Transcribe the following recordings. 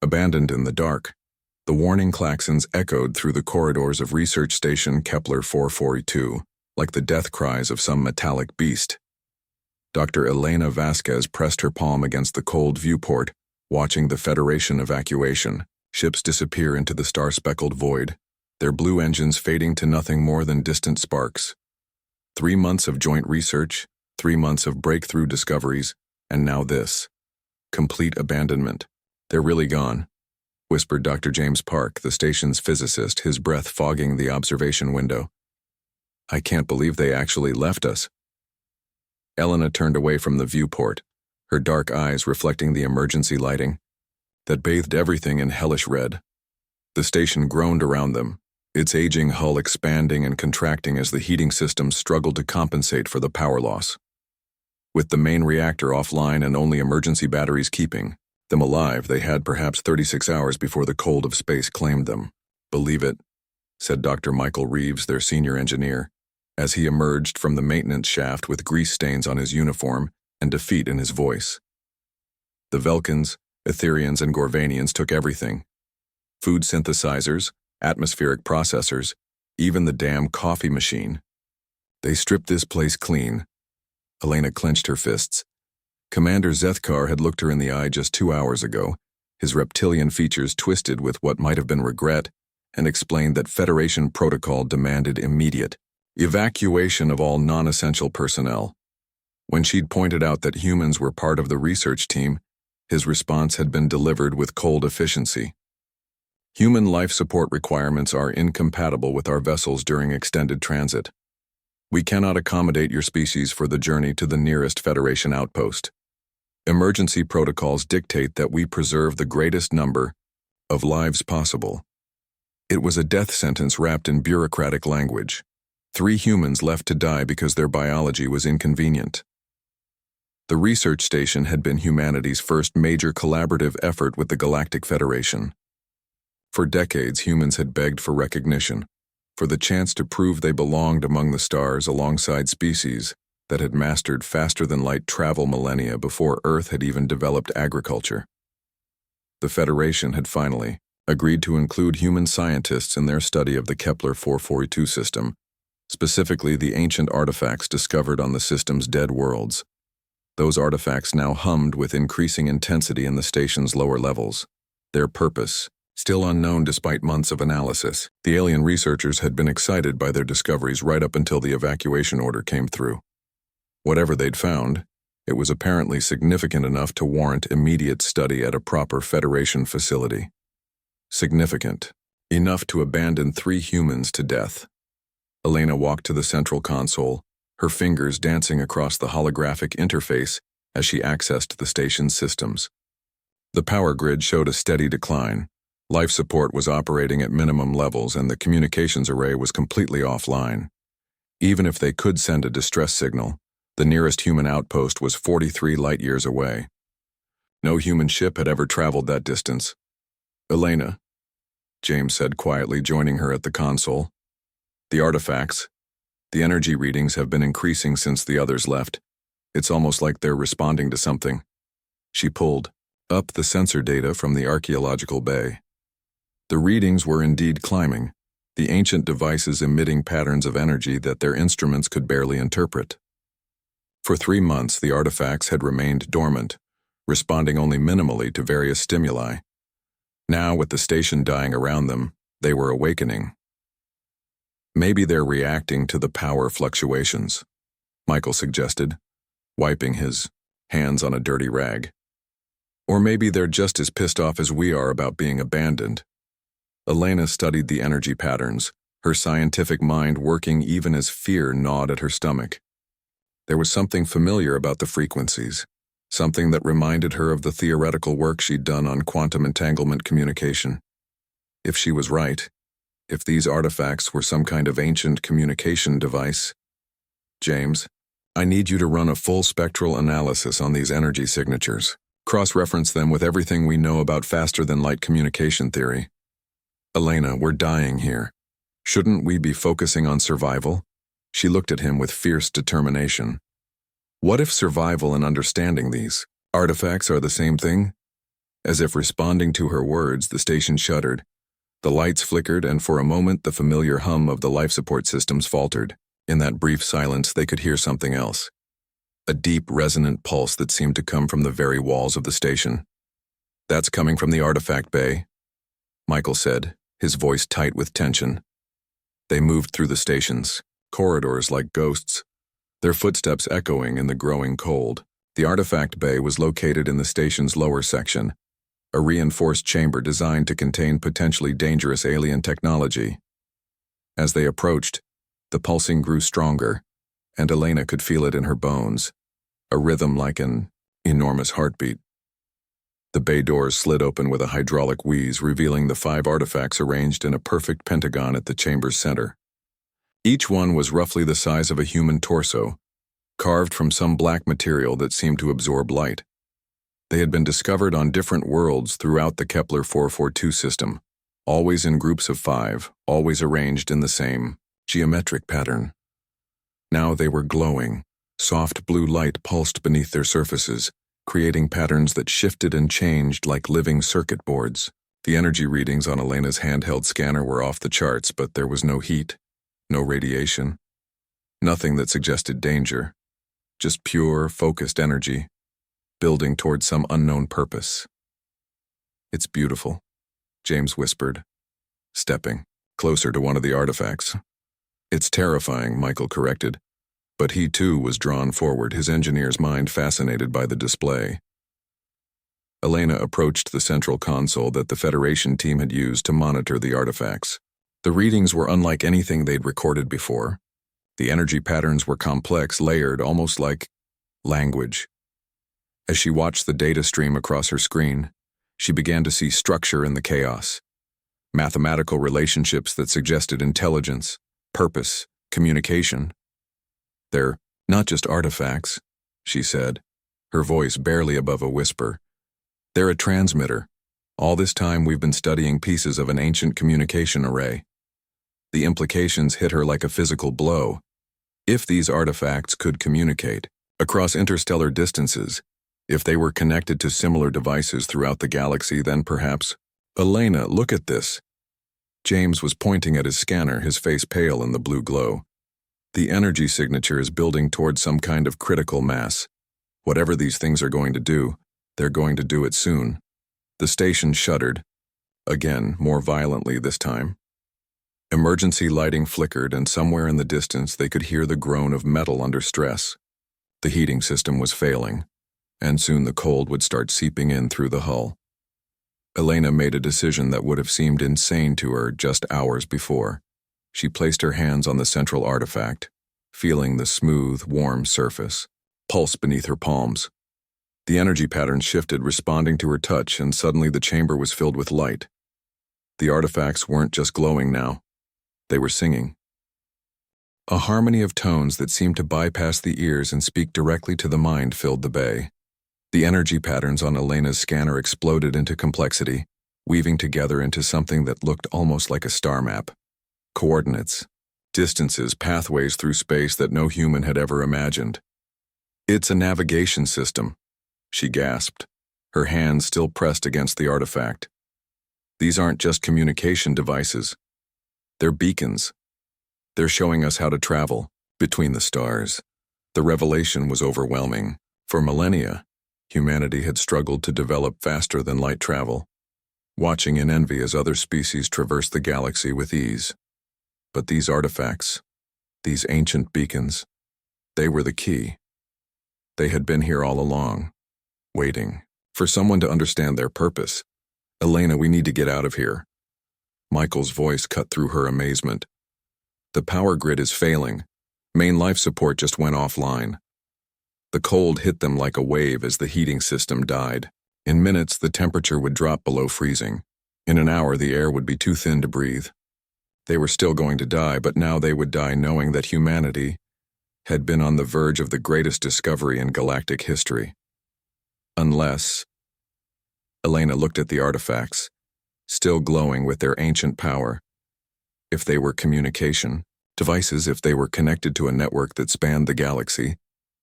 Abandoned in the dark, the warning klaxons echoed through the corridors of Research Station Kepler 442, like the death cries of some metallic beast. Dr. Elena Vasquez pressed her palm against the cold viewport, watching the Federation evacuation, ships disappear into the star-speckled void, their blue engines fading to nothing more than distant sparks. 3 months of joint research, 3 months of breakthrough discoveries, and now this. Complete abandonment. They're really gone, whispered Dr. James Park, the station's physicist, his breath fogging the observation window. I can't believe they actually left us. Elena turned away from the viewport, her dark eyes reflecting the emergency lighting that bathed everything in hellish red. The station groaned around them, its aging hull expanding and contracting as the heating systems struggled to compensate for the power loss. With the main reactor offline and only emergency batteries keeping them alive, they had perhaps 36 hours before the cold of space claimed them. Believe it, said Dr. Michael Reeves, their senior engineer, as he emerged from the maintenance shaft with grease stains on his uniform and defeat in his voice. The Velkans, Etherians, and Gorvanians took everything. Food synthesizers, atmospheric processors, even the damn coffee machine. They stripped this place clean. Elena clenched her fists. Commander Zethkar had looked her in the eye just 2 hours ago, his reptilian features twisted with what might have been regret, and explained that Federation protocol demanded immediate evacuation of all non-essential personnel. When she'd pointed out that humans were part of the research team, his response had been delivered with cold efficiency. Human life support requirements are incompatible with our vessels during extended transit. We cannot accommodate your species for the journey to the nearest Federation outpost. Emergency protocols dictate that we preserve the greatest number of lives possible. It was a death sentence wrapped in bureaucratic language. 3 humans left to die because their biology was inconvenient. The research station had been humanity's first major collaborative effort with the Galactic Federation. For decades, humans had begged for recognition, for the chance to prove they belonged among the stars alongside species that had mastered faster-than-light travel millennia before Earth had even developed agriculture. The Federation had finally agreed to include human scientists in their study of the Kepler 442 system, specifically the ancient artifacts discovered on the system's dead worlds. Those artifacts now hummed with increasing intensity in the station's lower levels. Their purpose, still unknown despite months of analysis, the alien researchers had been excited by their discoveries right up until the evacuation order came through. Whatever they'd found, it was apparently significant enough to warrant immediate study at a proper Federation facility. Significant enough to abandon 3 humans to death. Elena walked to the central console, her fingers dancing across the holographic interface as she accessed the station's systems. The power grid showed a steady decline. Life support was operating at minimum levels and the communications array was completely offline. Even if they could send a distress signal, the nearest human outpost was 43 light-years away. No human ship had ever traveled that distance. Elena, James said quietly, joining her at the console. The artifacts, the energy readings have been increasing since the others left. It's almost like they're responding to something. She pulled up the sensor data from the archaeological bay. The readings were indeed climbing, the ancient devices emitting patterns of energy that their instruments could barely interpret. For 3 months, the artifacts had remained dormant, responding only minimally to various stimuli. Now, with the station dying around them, they were awakening. Maybe they're reacting to the power fluctuations, Michael suggested, wiping his hands on a dirty rag. Or maybe they're just as pissed off as we are about being abandoned. Elena studied the energy patterns, her scientific mind working even as fear gnawed at her stomach. There was something familiar about the frequencies, something that reminded her of the theoretical work she'd done on quantum entanglement communication. If she was right, if these artifacts were some kind of ancient communication device. James, I need you to run a full spectral analysis on these energy signatures. Cross-reference them with everything we know about faster-than-light communication theory. Elena, we're dying here. Shouldn't we be focusing on survival? She looked at him with fierce determination. What if survival and understanding these artifacts are the same thing? As if responding to her words, the station shuddered. The lights flickered, and for a moment the familiar hum of the life support systems faltered. In that brief silence, they could hear something else. A deep, resonant pulse that seemed to come from the very walls of the station. "That's coming from the artifact bay," Michael said, his voice tight with tension. They moved through the stations, corridors like ghosts, their footsteps echoing in the growing cold. The artifact bay was located in the station's lower section, a reinforced chamber designed to contain potentially dangerous alien technology. As they approached, the pulsing grew stronger, and Elena could feel it in her bones, a rhythm like an enormous heartbeat. The bay doors slid open with a hydraulic wheeze, revealing the 5 artifacts arranged in a perfect pentagon at the chamber's center. Each one was roughly the size of a human torso, carved from some black material that seemed to absorb light. They had been discovered on different worlds throughout the Kepler 442 system, always in groups of 5, always arranged in the same geometric pattern. Now they were glowing. Soft blue light pulsed beneath their surfaces, creating patterns that shifted and changed like living circuit boards. The energy readings on Elena's handheld scanner were off the charts, but there was no heat, no radiation, nothing that suggested danger, just pure, focused energy, building toward some unknown purpose. "It's beautiful," James whispered, stepping closer to one of the artifacts. "It's terrifying," Michael corrected, but he too was drawn forward, his engineer's mind fascinated by the display. Elena approached the central console that the Federation team had used to monitor the artifacts. The readings were unlike anything they'd recorded before. The energy patterns were complex, layered, almost like language. As she watched the data stream across her screen, she began to see structure in the chaos. Mathematical relationships that suggested intelligence, purpose, communication. "They're not just artifacts," she said, her voice barely above a whisper. "They're a transmitter. All this time we've been studying pieces of an ancient communication array." The implications hit her like a physical blow. If these artifacts could communicate across interstellar distances, if they were connected to similar devices throughout the galaxy, then perhaps— "Elena, look at this." James was pointing at his scanner, his face pale in the blue glow. "The energy signature is building toward some kind of critical mass. Whatever these things are going to do, they're going to do it soon." The station shuddered, again, more violently this time. Emergency lighting flickered, and somewhere in the distance they could hear the groan of metal under stress. The heating system was failing, and soon the cold would start seeping in through the hull. Elena made a decision that would have seemed insane to her just hours before. She placed her hands on the central artifact, feeling the smooth, warm surface pulse beneath her palms. The energy pattern shifted, responding to her touch, and suddenly the chamber was filled with light. The artifacts weren't just glowing now. They were singing. A harmony of tones that seemed to bypass the ears and speak directly to the mind filled the bay. The energy patterns on Elena's scanner exploded into complexity, weaving together into something that looked almost like a star map. Coordinates, distances, pathways through space that no human had ever imagined. "It's a navigation system," she gasped, her hands still pressed against the artifact. "These aren't just communication devices. They're beacons. They're showing us how to travel between the stars." The revelation was overwhelming. For millennia, humanity had struggled to develop faster than light travel, watching in envy as other species traversed the galaxy with ease. But these artifacts, these ancient beacons, they were the key. They had been here all along, waiting for someone to understand their purpose. "Elena, we need to get out of here." Michael's voice cut through her amazement. "The power grid is failing. Main life support just went offline." The cold hit them like a wave as the heating system died. In minutes, the temperature would drop below freezing. In an hour, the air would be too thin to breathe. They were still going to die, but now they would die knowing that humanity had been on the verge of the greatest discovery in galactic history. Unless— Elena looked at the artifacts, still glowing with their ancient power. If they were communication devices, if they were connected to a network that spanned the galaxy,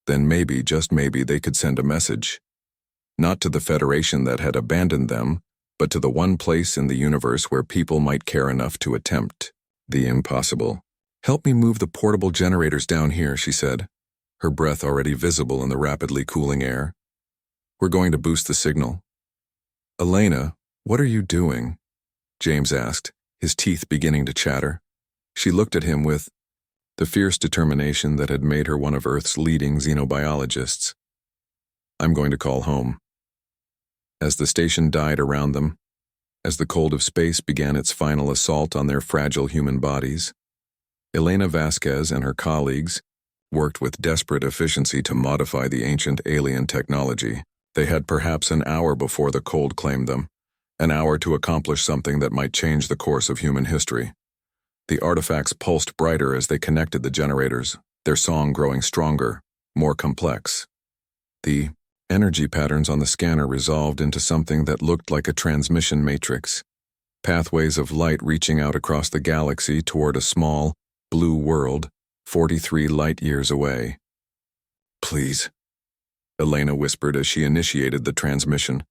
then maybe, just maybe, they could send a message. Not to the Federation that had abandoned them, but to the one place in the universe where people might care enough to attempt the impossible. "Help me move the portable generators down here," she said, her breath already visible in the rapidly cooling air. "We're going to boost the signal." "Elena, what are you doing?" James asked, his teeth beginning to chatter. She looked at him with the fierce determination that had made her one of Earth's leading xenobiologists. "I'm going to call home." As the station died around them, as the cold of space began its final assault on their fragile human bodies, Elena Vasquez and her colleagues worked with desperate efficiency to modify the ancient alien technology. They had perhaps an hour before the cold claimed them, an hour to accomplish something that might change the course of human history. The artifacts pulsed brighter as they connected the generators, their song growing stronger, more complex. The energy patterns on the scanner resolved into something that looked like a transmission matrix, pathways of light reaching out across the galaxy toward a small, blue world 43 light-years away. "Please," Elena whispered as she initiated the transmission,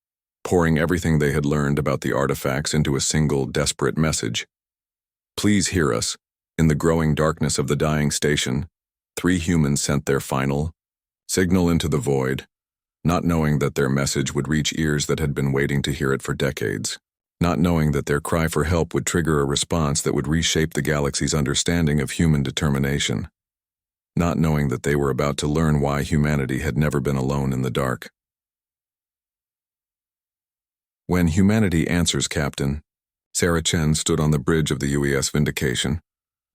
pouring everything they had learned about the artifacts into a single, desperate message. "Please hear us." In the growing darkness of the dying station, 3 humans sent their final signal into the void, not knowing that their message would reach ears that had been waiting to hear it for decades, not knowing that their cry for help would trigger a response that would reshape the galaxy's understanding of human determination, not knowing that they were about to learn why humanity had never been alone in the dark. "When humanity answers, Captain." Sarah Chen stood on the bridge of the UES Vindication,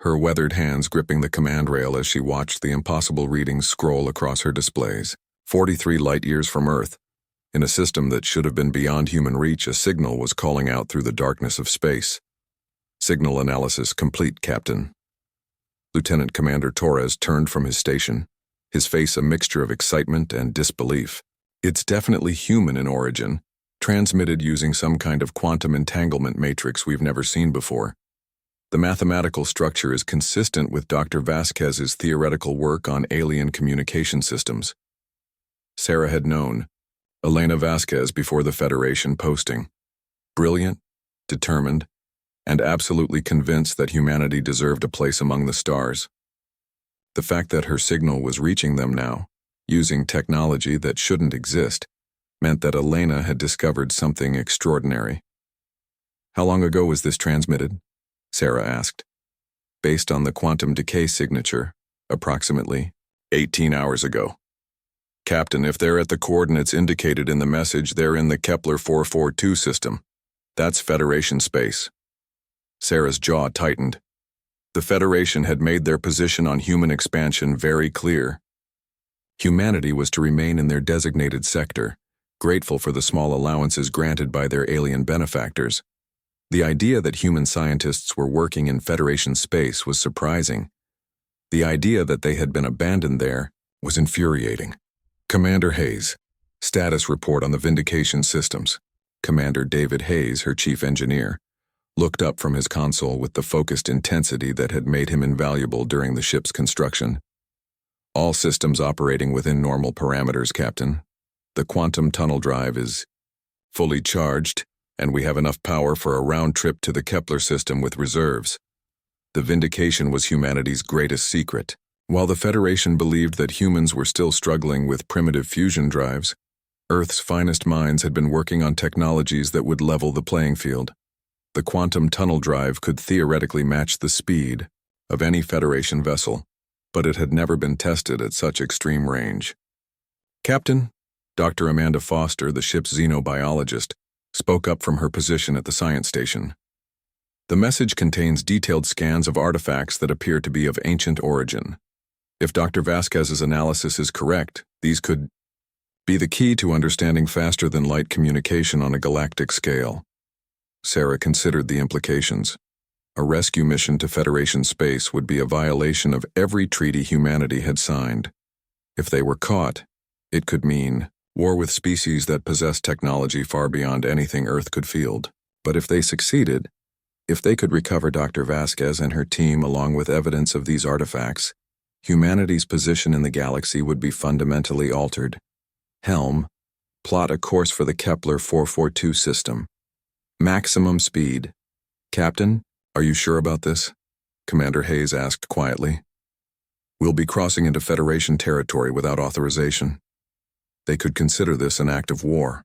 her weathered hands gripping the command rail as she watched the impossible readings scroll across her displays. 43 light-years from Earth, in a system that should have been beyond human reach, a signal was calling out through the darkness of space. "Signal analysis complete, Captain." Lieutenant Commander Torres turned from his station, his face a mixture of excitement and disbelief. "It's definitely human in origin, transmitted using some kind of quantum entanglement matrix we've never seen before. The mathematical structure is consistent with Dr. Vasquez's theoretical work on alien communication systems." Sarah had known Elena Vasquez before the Federation posting. Brilliant, determined, and absolutely convinced that humanity deserved a place among the stars. The fact that her signal was reaching them now, using technology that shouldn't exist, meant that Elena had discovered something extraordinary. "How long ago was this transmitted?" Sarah asked. "Based on the quantum decay signature, approximately 18 hours ago. Captain, if they're at the coordinates indicated in the message, they're in the Kepler 442 system. That's Federation space." Sarah's jaw tightened. The Federation had made their position on human expansion very clear. Humanity was to remain in their designated sector, grateful for the small allowances granted by their alien benefactors. The idea that human scientists were working in Federation space was surprising. The idea that they had been abandoned there was infuriating. "Commander Hayes, status report on the Vindication systems." Commander David Hayes, her chief engineer, looked up from his console with the focused intensity that had made him invaluable during the ship's construction. "All systems operating within normal parameters, Captain. The quantum tunnel drive is fully charged, and we have enough power for a round trip to the Kepler system with reserves." The Vindication was humanity's greatest secret. While the Federation believed that humans were still struggling with primitive fusion drives, Earth's finest minds had been working on technologies that would level the playing field. The quantum tunnel drive could theoretically match the speed of any Federation vessel, but it had never been tested at such extreme range. "Captain," Dr. Amanda Foster, the ship's xenobiologist, spoke up from her position at the science station. "The message contains detailed scans of artifacts that appear to be of ancient origin. If Dr. Vasquez's analysis is correct, these could be the key to understanding faster-than-light communication on a galactic scale." Sarah considered the implications. A rescue mission to Federation space would be a violation of every treaty humanity had signed. If they were caught, it could mean war with species that possessed technology far beyond anything Earth could field. But if they succeeded, if they could recover Dr. Vasquez and her team along with evidence of these artifacts, humanity's position in the galaxy would be fundamentally altered. Helm, Plot a course for the Kepler 442 system. Maximum speed. Captain, are you sure about this? Commander Hayes asked quietly. We'll be crossing into Federation territory without authorization. They could consider this an act of war.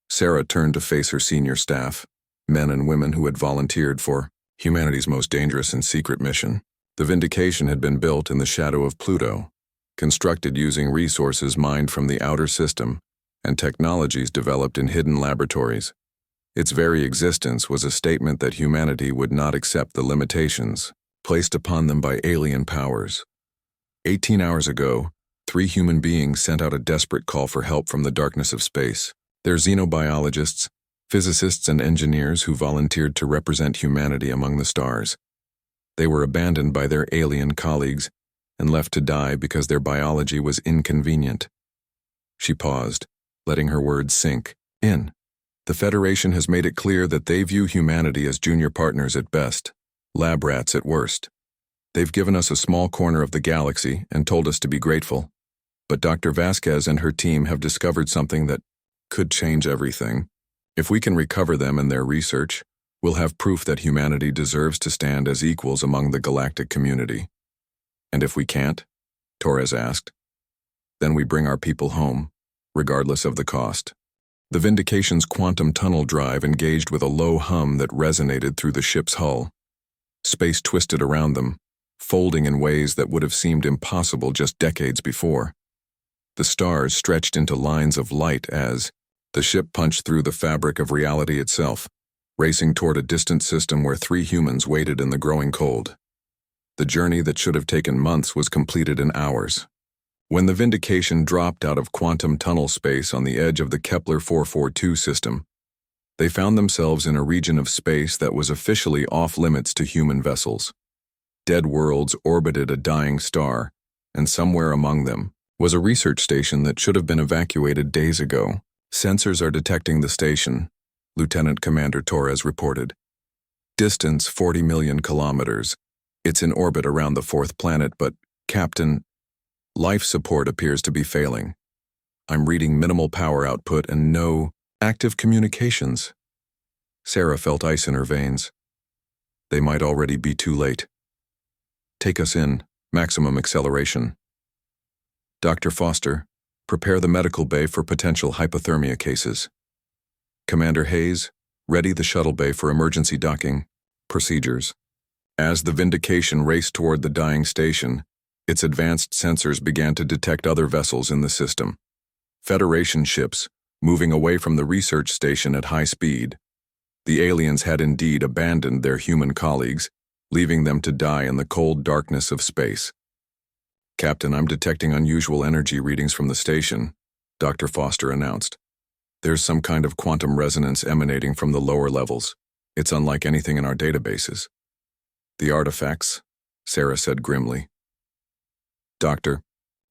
Sarah turned to face her senior staff, men and women who had volunteered for humanity's most dangerous and secret mission. The Vindication had been built in the shadow of Pluto, constructed using resources mined from the outer system and technologies developed in hidden laboratories. Its very existence was a statement that humanity would not accept the limitations placed upon them by alien powers. 18 hours ago, 3 human beings sent out a desperate call for help from the darkness of space. They're xenobiologists, physicists, and engineers who volunteered to represent humanity among the stars. They were abandoned by their alien colleagues and left to die because their biology was inconvenient. She paused, letting her words sink in. The Federation has made it clear that they view humanity as junior partners at best, lab rats at worst. They've given us a small corner of the galaxy and told us to be grateful. But Dr. Vasquez and her team have discovered something that could change everything. If we can recover them and their research, we'll have proof that humanity deserves to stand as equals among the galactic community. And if we can't, Torres asked, then we bring our people home, regardless of the cost. The Vindication's quantum tunnel drive engaged with a low hum that resonated through the ship's hull. Space twisted around them, folding in ways that would have seemed impossible just decades before. The stars stretched into lines of light as the ship punched through the fabric of reality itself, racing toward a distant system where 3 humans waited in the growing cold. The journey that should have taken months was completed in hours. When the Vindication dropped out of quantum tunnel space on the edge of the Kepler 442 system, they found themselves in a region of space that was officially off-limits to human vessels. Dead worlds orbited a dying star, and somewhere among them was a research station that should have been evacuated days ago. Sensors are detecting the station, Lieutenant Commander Torres reported. Distance 40 million kilometers. It's in orbit around the 4th planet, but, Captain, life support appears to be failing. I'm reading minimal power output and no active communications. Sarah felt ice in her veins. They might already be too late. Take us in, maximum acceleration. Dr. Foster, prepare the medical bay for potential hypothermia cases. Commander Hayes, ready the shuttle bay for emergency docking. Procedures. As the Vindication raced toward the dying station, its advanced sensors began to detect other vessels in the system. Federation ships, moving away from the research station at high speed. The aliens had indeed abandoned their human colleagues, leaving them to die in the cold darkness of space. Captain, I'm detecting unusual energy readings from the station, Dr. Foster announced. There's some kind of quantum resonance emanating from the lower levels. It's unlike anything in our databases. The artifacts, Sarah said grimly. Doctor,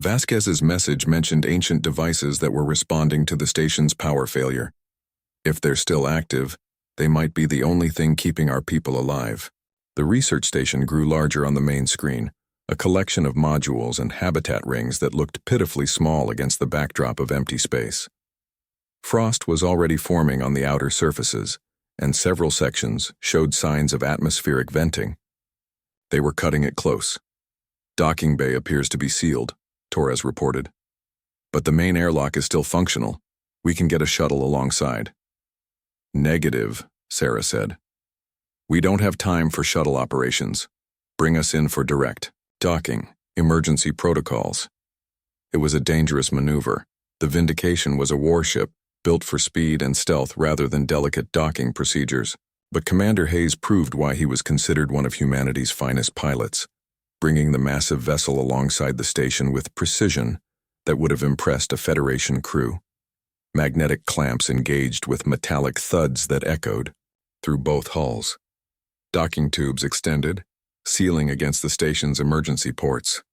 Vasquez's message mentioned ancient devices that were responding to the station's power failure. If they're still active, they might be the only thing keeping our people alive. The research station grew larger on the main screen, a collection of modules and habitat rings that looked pitifully small against the backdrop of empty space. Frost was already forming on the outer surfaces, and several sections showed signs of atmospheric venting. They were cutting it close. Docking bay appears to be sealed, Torres reported. But the main airlock is still functional. We can get a shuttle alongside. Negative, Sarah said. We don't have time for shuttle operations. Bring us in for direct docking, emergency protocols. It was a dangerous maneuver. The Vindication was a warship built for speed and stealth rather than delicate docking procedures. But Commander Hayes proved why he was considered one of humanity's finest pilots, bringing the massive vessel alongside the station with precision that would have impressed a Federation crew. Magnetic clamps engaged with metallic thuds that echoed through both hulls. Docking tubes extended, sealing against the station's emergency ports.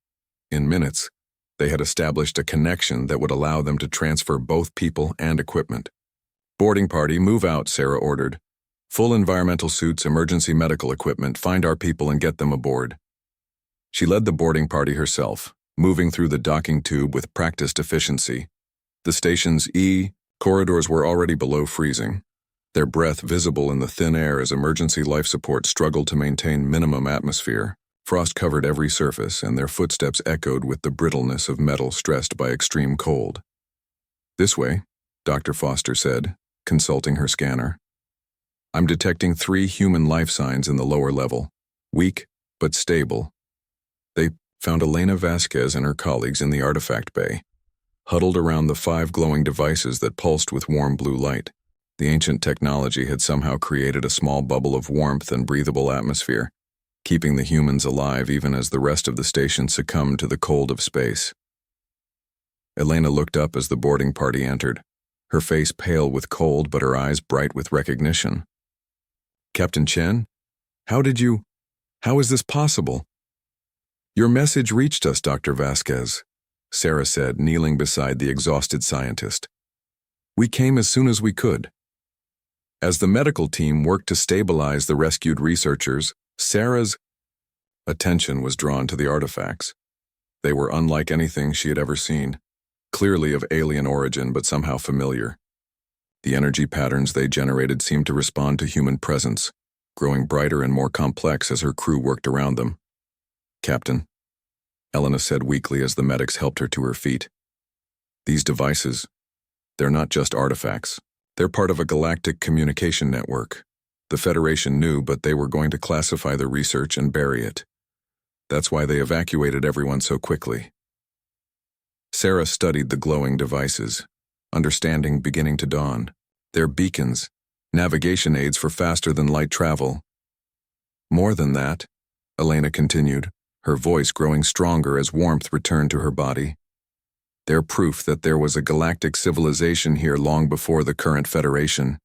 In minutes, they had established a connection that would allow them to transfer both people and equipment. Boarding party, move out, Sarah ordered. Full environmental suits, emergency medical equipment, find our people and get them aboard. She led the boarding party herself, moving through the docking tube with practiced efficiency. The station's corridors were already below freezing, their breath visible in the thin air as emergency life support struggled to maintain minimum atmosphere. Frost covered every surface, and their footsteps echoed with the brittleness of metal stressed by extreme cold. "This way," Dr. Foster said, consulting her scanner. "I'm detecting 3 human life signs in the lower level. Weak, but stable." They found Elena Vasquez and her colleagues in the artifact bay, huddled around the 5 glowing devices that pulsed with warm blue light. The ancient technology had somehow created a small bubble of warmth and breathable atmosphere, keeping the humans alive even as the rest of the station succumbed to the cold of space. Elena looked up as the boarding party entered, her face pale with cold but her eyes bright with recognition. "Captain Chen? How is this possible?" "Your message reached us, Dr. Vasquez," Sarah said, kneeling beside the exhausted scientist. "We came as soon as we could." As the medical team worked to stabilize the rescued researchers, Sarah's attention was drawn to the artifacts. They were unlike anything she had ever seen, clearly of alien origin but somehow familiar. The energy patterns they generated seemed to respond to human presence, growing brighter and more complex as her crew worked around them. "Captain," Elena said weakly as the medics helped her to her feet. "These devices, they're not just artifacts. They're part of a galactic communication network. The Federation knew, but they were going to classify the research and bury it. That's why they evacuated everyone so quickly." Sarah studied the glowing devices, understanding beginning to dawn. They're beacons, navigation aids for faster-than-light travel. "More than that," Elena continued, her voice growing stronger as warmth returned to her body. "They're proof that there was a galactic civilization here long before the current Federation.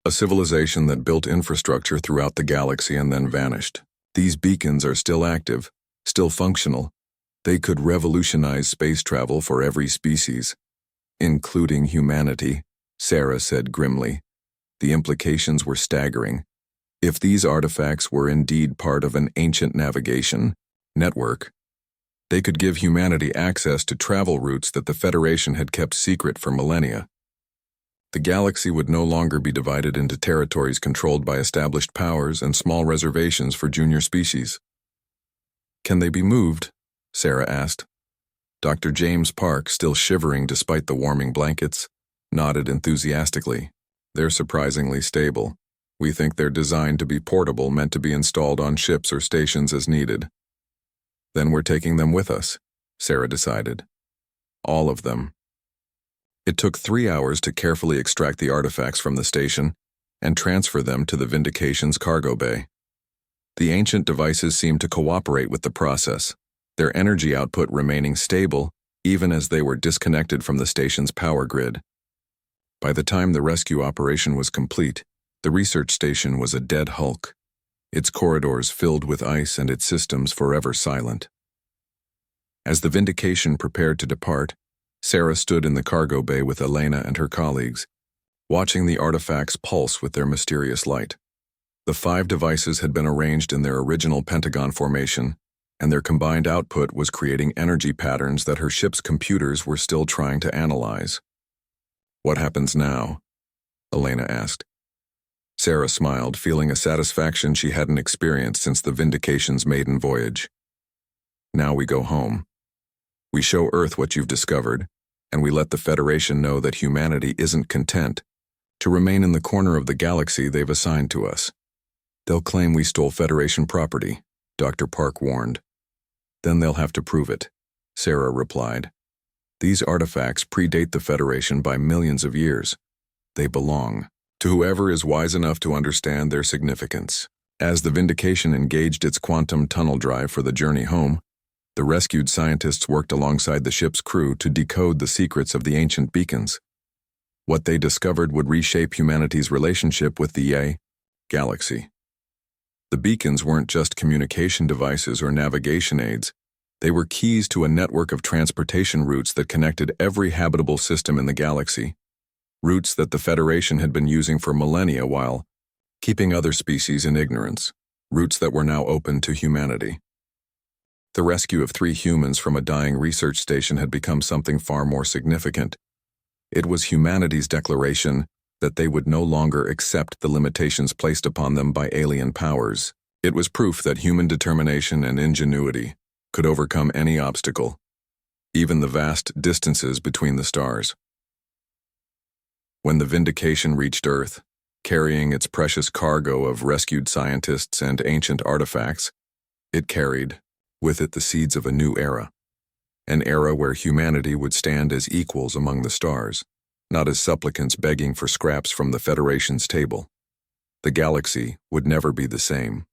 A civilization that built infrastructure throughout the galaxy and then vanished. These beacons are still active, still functional. They could revolutionize space travel for every species, including humanity," Sarah said grimly. The implications were staggering. If these artifacts were indeed part of an ancient navigation network, they could give humanity access to travel routes that the Federation had kept secret for millennia. The galaxy would no longer be divided into territories controlled by established powers and small reservations for junior species. "Can they be moved?" Sarah asked. Dr. James Park, still shivering despite the warming blankets, nodded enthusiastically. "They're surprisingly stable. We think they're designed to be portable, meant to be installed on ships or stations as needed." "Then we're taking them with us," Sarah decided. "All of them." It took 3 hours to carefully extract the artifacts from the station and transfer them to the Vindication's cargo bay. The ancient devices seemed to cooperate with the process, their energy output remaining stable even as they were disconnected from the station's power grid. By the time the rescue operation was complete, the research station was a dead hulk, its corridors filled with ice and its systems forever silent. As the Vindication prepared to depart, Sarah stood in the cargo bay with Elena and her colleagues, watching the artifacts pulse with their mysterious light. The 5 devices had been arranged in their original pentagon formation, and their combined output was creating energy patterns that her ship's computers were still trying to analyze. "What happens now?" Elena asked. Sarah smiled, feeling a satisfaction she hadn't experienced since the Vindication's maiden voyage. "Now we go home. We show Earth what you've discovered, and we let the Federation know that humanity isn't content to remain in the corner of the galaxy they've assigned to us. They'll claim we stole Federation property," Dr. Park warned. "Then they'll have to prove it," Sarah replied. "These artifacts predate the Federation by millions of years. They belong to whoever is wise enough to understand their significance." As the Vindication engaged its quantum tunnel drive for the journey home, the rescued scientists worked alongside the ship's crew to decode the secrets of the ancient beacons. What they discovered would reshape humanity's relationship with the galaxy. The beacons weren't just communication devices or navigation aids. They were keys to a network of transportation routes that connected every habitable system in the galaxy. Routes that the Federation had been using for millennia while keeping other species in ignorance. Routes that were now open to humanity. The rescue of 3 humans from a dying research station had become something far more significant. It was humanity's declaration that they would no longer accept the limitations placed upon them by alien powers. It was proof that human determination and ingenuity could overcome any obstacle, even the vast distances between the stars. When the Vindication reached Earth, carrying its precious cargo of rescued scientists and ancient artifacts, it carried with it the seeds of a new era, an era where humanity would stand as equals among the stars, not as supplicants begging for scraps from the Federation's table. The galaxy would never be the same.